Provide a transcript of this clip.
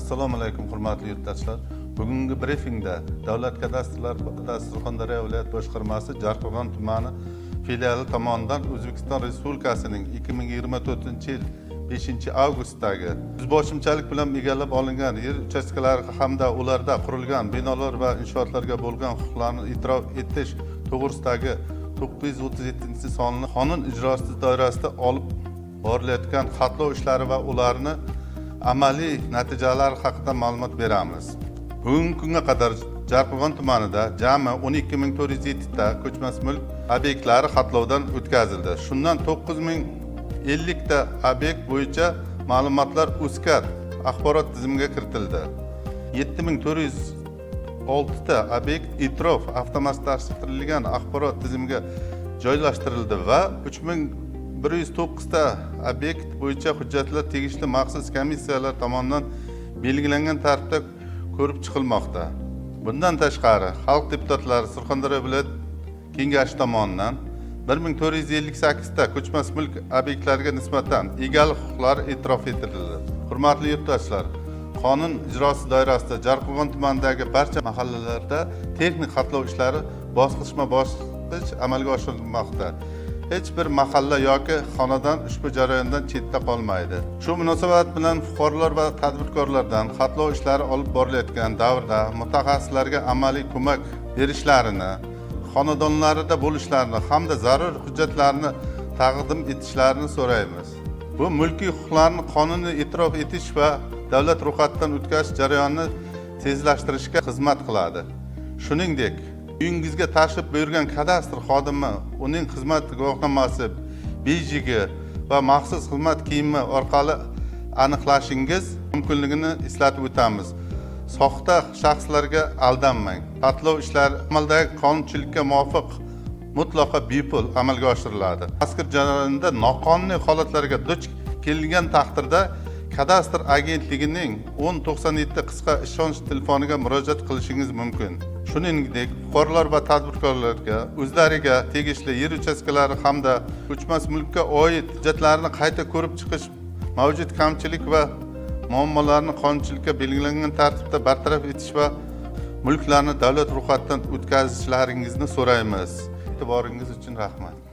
Assalomu alaykum hurmatli yurtdoshlar. Bugungi brifingda Davlat kadastrlari Surxondaryo viloyat boshqarmasi Jarqo'rg'on tumani filiali tomonidan O'zbekiston Respublikasining 2024-yil 5-avgustdagi o'zboshimchalik bilan egallab olingan yer uchastkalari hamda ularda qurilgan binolar va inshootlarga bo'lgan huquqlarni e'tirof etish to'g'risidagi 937-sonli qonun ijrosi doirasida olib borilayotgan xatlov ishlari va ularni amaliy natijalari haqida ma'lumot beramiz. Bugungi kunga qadar Jarqo'rg'on tumanida jami 12407 ta ko'chmas mulk obyektlari xatlovdan o'tkazildi. Shundan 9050 ta obyekt bo'yicha ma'lumotlar UZCAD axborot tizimiga kiritildi. 7406 ta obyekt e'tirof avtomatlashtirilgan axborot tizimiga joylashtirildi va 3109 ta obyekt bo'yicha hujjatlar tegishli maxsus komissiyalar tomonidan belgilangan tartibda ko'rib chiqilmoqda. Bundan tashqari, xalq deputatlari Surxondaryo viloyat kengashi tomonidan 1458 ta ko'chmas mulk obyektlariga nisbatan egalik huquqlari e'tirof etildi. Hurmatli yurtdoshlar, qonun ijrosi doirasida Jarqo'rg'on tumanidagi barcha mahallalarda texnik xatlov ishlari bosqichma-bosqich amalga oshirilmoqda. Hech bir mahalla yoki xonadon ushbu jarayondan chetda qolmaydi. Shu munosabat bilan fuqarolar va tadbirkorlardan xatlov ishlari olib borilayotgan davrda mutaxassislarga amaliy ko'mak berishlarini, xonadonlarida bo'lishlarini hamda zarur hujjatlarni taqdim etishlarini so'raymiz. Bu mulkiy huquqlarni qonuniy e'tirof etish va davlat ro'yxatidan o'tkazish jarayonini tezlashtirishga xizmat qiladi. Shuningdek, uyingizga tashrif buyurgan kadastr xodimi uning xizmat guvohnomasi, bejigi va maxsus xizmat kiyimi orqali aniqlashingiz mumkinligini eslatib o'tamiz. Soxta shaxslarga aldanmang. Xatlov ishlari amaldagi qonunchilikka muvofiq mutlaqo bepul amalga oshiriladi. Mazkur jarayonda noqonuniy holatlarga duch kelgan taqdirda kadastr agentligining 1097 qisqa ishonch telefoniga murojaat qilishingiz mumkin. Shuningdek, fuqarolar va tadbirkorlarga o'zlariga tegishli yer uchastkalari hamda ko'chmas mulkka oid hujjatlarni qayta ko'rib chiqish, mavjud kamchilik va muammolarni qonunchilikka belgilangan tartibda bartaraf etish va mulklarni davlat ro'yxatidan o'tkazishlaringizni so'raymiz. E'tiboringiz uchun rahmat.